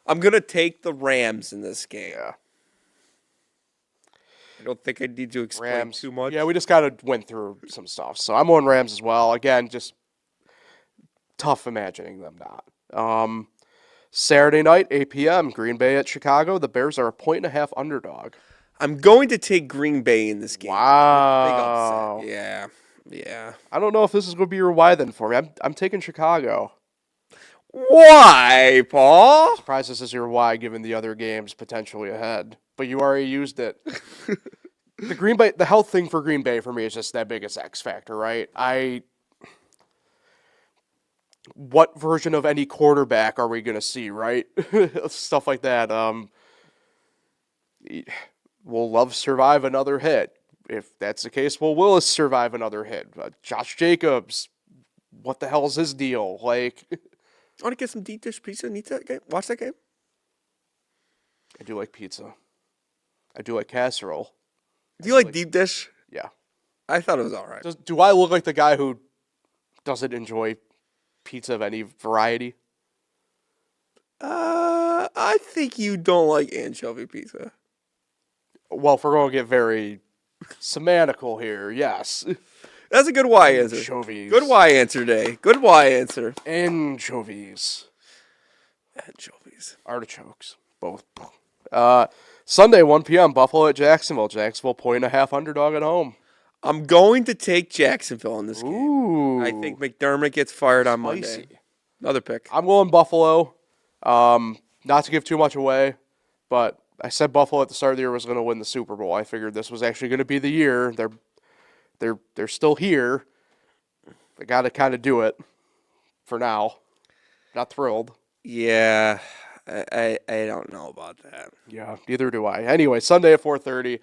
I'm going to take the Rams in this game. Yeah. I don't think I need to explain Rams. too much. Yeah, we just kind of went through some stuff. So I'm on Rams as well. Again, just tough imagining them not. Saturday night, 8 p.m., Green Bay at Chicago. The Bears are a 1.5 underdog. I'm going to take Green Bay in this game. Wow. Big upset. Yeah. I don't know if this is going to be your why then for me. I'm taking Chicago. Why, Paul? Surprised this is your why given the other games potentially ahead. But you already used it. The health thing for Green Bay for me is just that biggest X factor, right? What version of any quarterback are we going to see, right? Stuff like that. Will Love survive another hit? If that's the case, will Willis survive another hit? Josh Jacobs, what the hell is his deal? Like, I want to get some deep dish pizza. Need that game? Watch that game? I do like pizza. I do like casserole. Do you like deep dish? Yeah. I thought it was all right. Do I look like the guy who doesn't enjoy pizza of any variety? I think you don't like anchovy pizza. Well, if we're going to get very semantical here, yes. That's a good why answer. Anchovies. Good why answer day. Good why answer. Anchovies. Anchovies. Artichokes. Both. Sunday, 1 p.m., Buffalo at Jacksonville. Jacksonville 1.5 underdog at home. I'm going to take Jacksonville in this game. Ooh. I think McDermott gets fired on Monday. Spicy. Another pick. I'm going Buffalo. Not to give too much away, but I said Buffalo at the start of the year was going to win the Super Bowl. I figured this was actually going to be the year. They're still here. They got to kind of do it for now. Not thrilled. Yeah, I don't know about that. Yeah, neither do I. Anyway, Sunday at 4:30,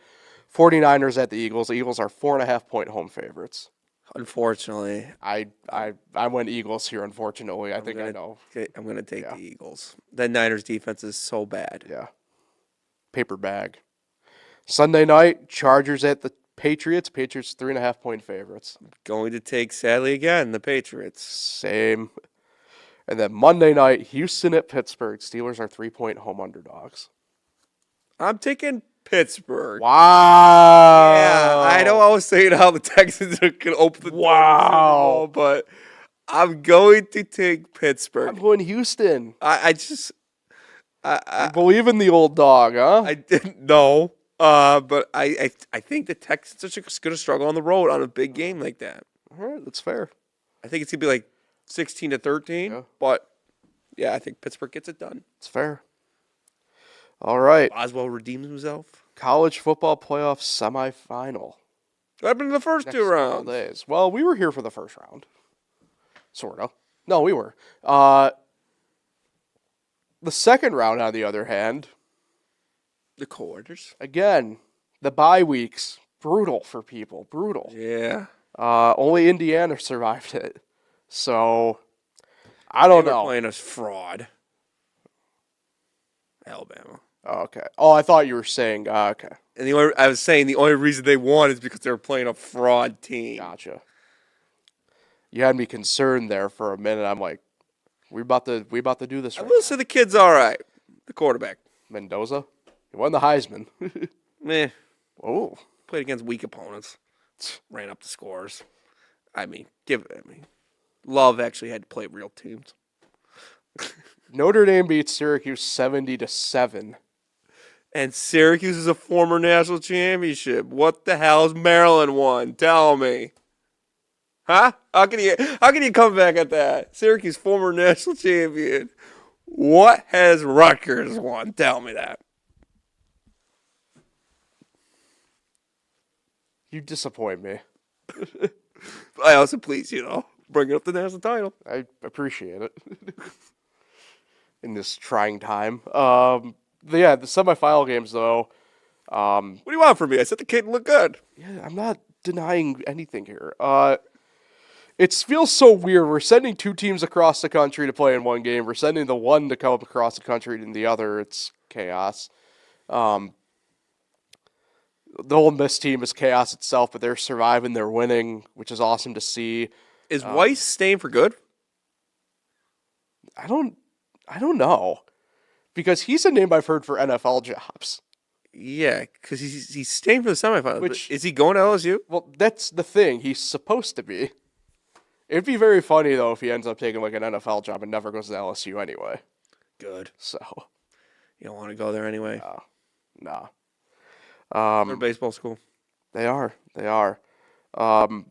49ers at the Eagles. The Eagles are 4.5-point home favorites. Unfortunately, I went Eagles here. Unfortunately, I think I know. I'm gonna take Yeah. the Eagles. The Niners defense is so bad. Yeah, paper bag. Sunday night, Chargers at the Patriots. Patriots 3.5-point favorites. Going to take, sadly again, the Patriots. Same. And then Monday night, Houston at Pittsburgh. Steelers are 3-point home underdogs. I'm taking Pittsburgh. Wow. Yeah, I know I was saying how the Texans are going to open the door to the Super Bowl, but I'm going to take Pittsburgh. I'm going Houston. I just You believe in the old dog, huh? I didn't know, but I think the Texans are just going to struggle on the road on a big game like that. All right, that's fair. I think it's going to be like 16-13, Yeah. but yeah, I think Pittsburgh gets it done. It's fair. All right. Oswald redeems himself. College football playoff semifinal. What happened in the first Next two couple rounds? days. Well, we were here for the first round. Sort of. No, we were. The second round, on the other hand, The quarters. again, the bye weeks, brutal for people. Brutal. Yeah. Only Indiana survived it. So, I don't They were know. playing us fraud. Alabama. Oh, okay. Oh, I thought you were saying, okay. And I was saying the only reason they won is because they were playing a fraud team. Gotcha. You had me concerned there for a minute. I'm like, we about to do this I right will say the kid's all right. The quarterback. Mendoza? He won the Heisman. Meh. Oh. Played against weak opponents. Ran up the scores. Love actually had to play real teams. Notre Dame beats Syracuse 70-7. And Syracuse is a former national championship. What the hell's Maryland won? Tell me. Huh? How can you come back at that? Syracuse former national champion. What has Rutgers won? Tell me that. You disappoint me. I also please, bring up the national title. I appreciate it. In this trying time. The semifinal games, though. What do you want from me? I said the kid looked good. Yeah, I'm not denying anything here. It feels so weird. We're sending two teams across the country to play in one game. We're sending the one to come across the country and the other. It's chaos. The Ole Miss team is chaos itself, but they're surviving. They're winning, which is awesome to see. Is Weiss staying for good? I don't know, because he's a name I've heard for NFL jobs. Yeah, because he's staying for the semifinals. Which- Is he going to LSU? Well, that's the thing. He's supposed to be. It'd be very funny, though, if he ends up taking like an NFL job and never goes to LSU anyway. Good. So, You don't want to go there anyway. nah. They're a baseball school. They are. I'm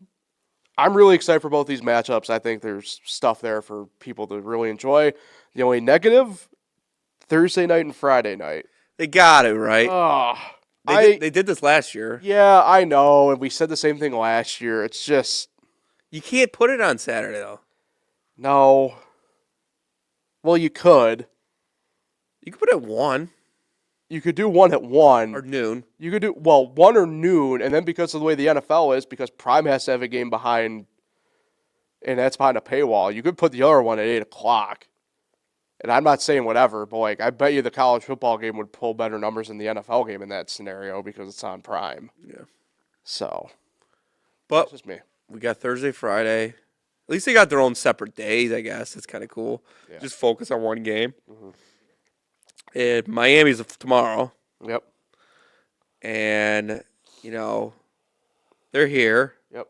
really excited for both these matchups. I think there's stuff there for people to really enjoy. The only negative, Thursday night and Friday night. They got it, right? They did this last year. Yeah, I know, and we said the same thing last year. It's just, You can't put it on Saturday, though. no. Well, you could. You could put it at 1 You could do one at 1. or noon. You could do, 1 or noon, and then because of the way the NFL is, because Prime has to have a game behind, and that's behind a paywall, you could put the other one at 8 o'clock. And I'm not saying whatever, but like I bet you the college football game would pull better numbers than the NFL game in that scenario because it's on Prime. Yeah. So, But that's just me. we got Thursday, Friday. At least they got their own separate days, I guess. That's kind of cool. Yeah. Just focus on one game. And Miami's tomorrow. Yep. And, they're here. Yep.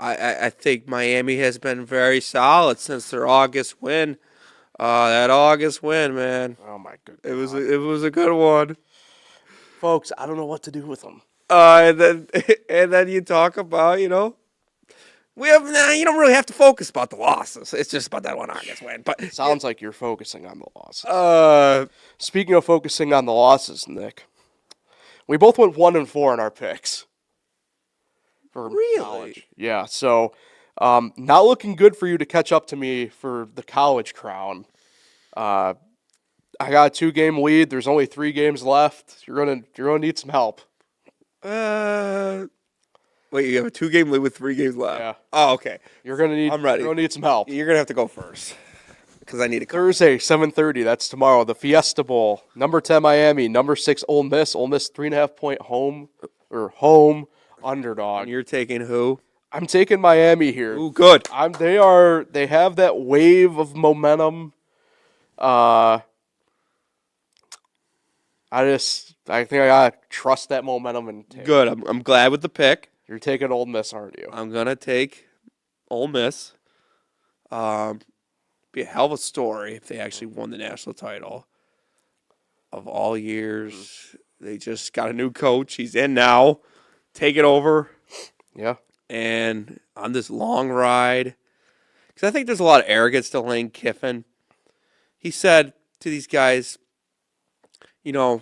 I think Miami has been very solid since their August win. That August win, man. Oh my goodness. It was a good one. Folks, I don't know what to do with them. And then you talk about, you don't really have to focus about the losses. It's just about that one August win. But Sounds like you're focusing on the losses. Speaking of focusing on the losses, Nick, we both went 1-4 in our picks. For Really? college. Yeah, so not looking good for you to catch up to me for the college crown. I got a 2-game lead. There's only 3 games left. You're gonna need some help. Wait, you have a 2-game lead with 3 games left. Yeah. Oh, okay. You're gonna need. I'm ready. You're gonna need some help. You're gonna have to go first because I need a call. Thursday, 7:30. That's tomorrow. The Fiesta Bowl. Number 10 Miami. Number 6 Ole Miss. Ole Miss 3.5 point home underdog. And you're taking who? I'm taking Miami here. Ooh, good. They have that wave of momentum. I think I gotta trust that momentum and take. Good. I'm glad with the pick. You're taking Ole Miss, aren't you? I'm gonna take Ole Miss. Be a hell of a story if they actually won the national title. Of all years, they just got a new coach. He's in now. Take it over. Yeah. And on this long ride, because I think there's a lot of arrogance to Lane Kiffin. He said to these guys, go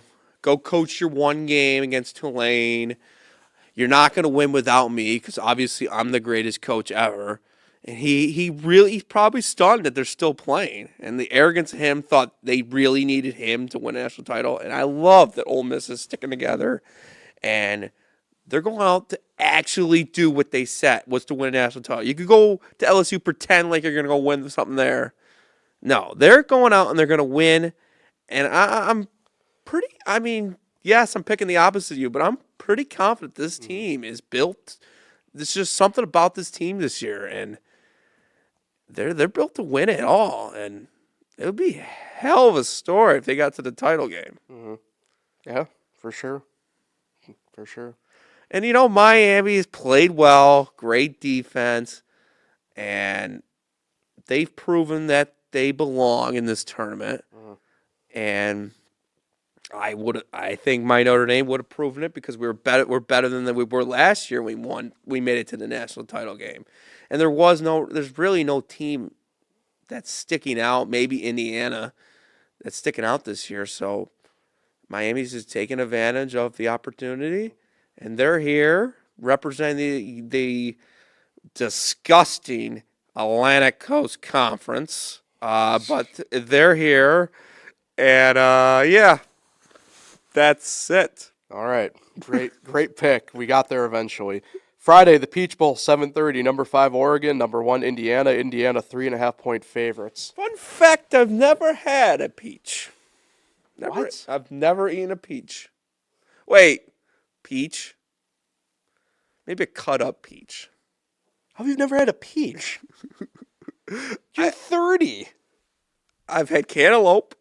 coach your one game against Tulane. You're not going to win without me because obviously I'm the greatest coach ever. And he's probably stunned that they're still playing. And the arrogance of him thought they really needed him to win a national title. And I love that Ole Miss is sticking together. And they're going out to actually do what they set was to win a national title. You could go to LSU, pretend like you're going to go win something there. No, they're going out and they're going to win. And I'm yes, I'm picking the opposite of you, but I'm pretty confident this team is built. There's just something about this team this year, and they're built to win it all. And it would be a hell of a story if they got to the title game. Mm-hmm. Yeah, for sure. For sure. And, Miami's played well, great defense, and they've proven that they belong in this tournament. Mm-hmm. And I think my Notre Dame would have proven it because we're better than we were last year. We made it to the national title game. And there's really no team that's sticking out, maybe Indiana, that's sticking out this year. So Miami's just taking advantage of the opportunity. And they're here representing the disgusting Atlantic Coast Conference. But they're here. And, that's it. All right. Great pick. We got there eventually. Friday, the Peach Bowl, 7:30. Number 5 Oregon. Number 1 Indiana. Indiana 3.5 point favorites. Fun fact: I've never had a peach. What? I've never eaten a peach. Wait, peach? Maybe a cut up peach. How have you never had a peach? You're 30. I've had cantaloupe.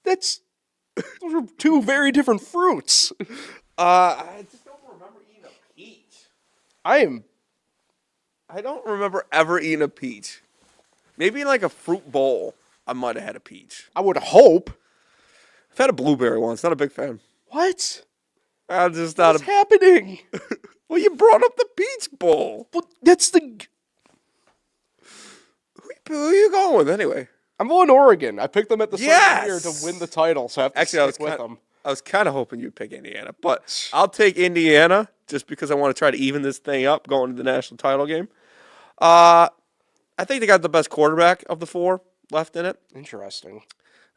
Those are 2 very different fruits. I just don't remember eating a peach. I don't remember ever eating a peach. Maybe in like a fruit bowl, I might have had a peach. I would hope. I've had a blueberry once. Not a big fan. What? I'm just not What's happening? Well, you brought up the peach bowl. Well, that's the. Who are you going with anyway? I'm going Oregon. I picked them at the start of the year Yes! to win the title, so I have to stick with them. I was kind of hoping you'd pick Indiana, but I'll take Indiana just because I want to try to even this thing up going to the national title game. I think they got the best quarterback of the 4 left in it. Interesting.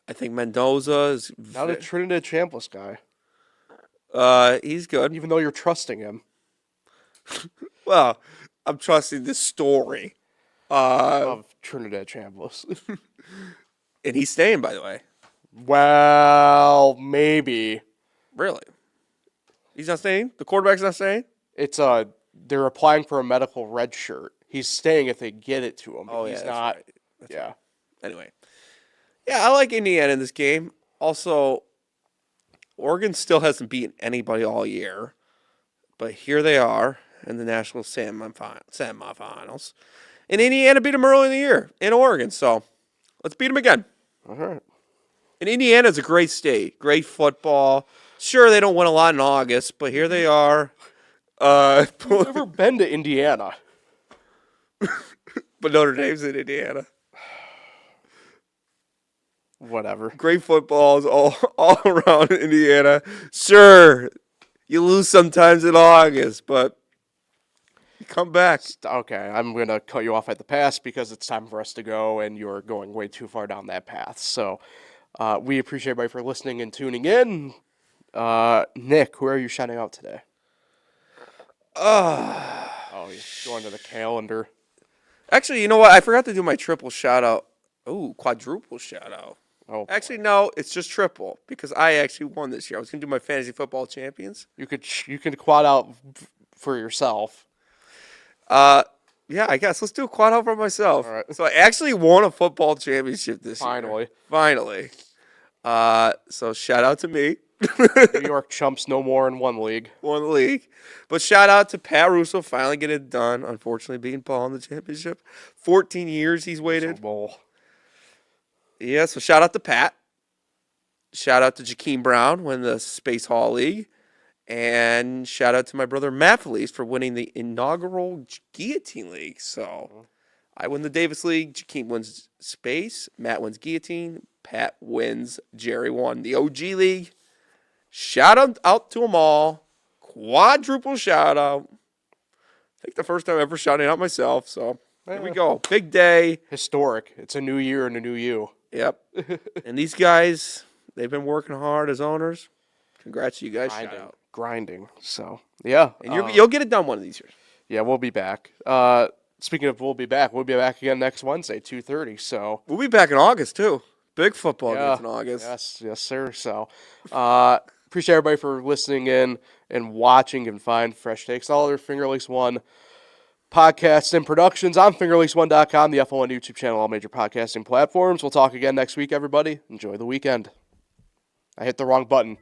I think Mendoza is Not a Trinidad Chambliss guy. He's good. Even though you're trusting him. Well, I'm trusting this story. Of Trinidad Chambliss. And he's staying, by the way. Well, maybe. Really? He's not staying? The quarterback's not staying? It's they're applying for a medical red shirt. He's staying if they get it to him. But he's not. Right. Yeah. Right. Anyway. Yeah, I like Indiana in this game. Also, Oregon still hasn't beaten anybody all year. But here they are in the national semifinals. And Indiana beat them early in the year in Oregon. So let's beat them again. All right. And Indiana's a great state. Great football. Sure, they don't win a lot in August, but here they are. I've never been to Indiana. But Notre Dame's in Indiana. Whatever. Great football is all around Indiana. Sure, you lose sometimes in August, but you come back. Okay, I'm going to cut you off at the pass because it's time for us to go, and you're going way too far down that path. So we appreciate everybody for listening and tuning in. Nick, who are you shouting out today? Oh, he's going to the calendar. Actually, you know what? I forgot to do my triple shout out. Ooh, quadruple shout out. Oh, Actually, no, it's just triple because I actually won this year. I was gonna do my fantasy football champions. you could quad out for yourself. Yeah, I guess let's do a quad out for myself. All right. So I actually won a football championship this Finally. year. Finally. So shout out to me. New York chumps no more in one league. Won the league. But shout out to Pat Russo finally getting it done. Unfortunately, being Paul in the championship. 14 years he's waited. Super Bowl. Yeah, so shout out to Pat. Shout out to Jakeem Brown winning the Space Hall League. And shout out to my brother Matt Felice for winning the inaugural Guillotine League. So I win the Davis League. Jakeem wins Space. Matt wins Guillotine. Pat wins. Jerry won the OG League. Shout out to them all. Quadruple shout out. I think the first time ever shouting out myself. So here we go. Big day. Historic. It's a new year and a new you. Yep. And these guys, they've been working hard as owners. Congrats to you guys. Shout out. Grinding. So, yeah. And you'll get it done one of these years. Yeah, we'll be back. Speaking of we'll be back again next Wednesday, 2:30. So We'll be back in August, too. Big football games in August. Yes, sir. So appreciate everybody for listening in and watching and find fresh takes. All other Finger Lakes One podcasts and productions on fingerlakes1.com, the F1 YouTube channel, all major podcasting platforms. We'll talk again next week, everybody. Enjoy the weekend. I hit the wrong button.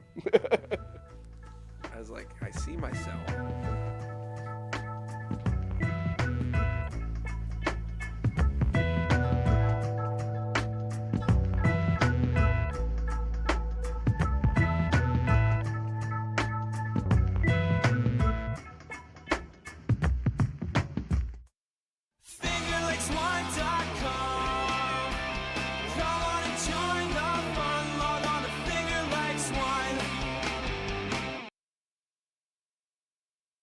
I was like, I see myself.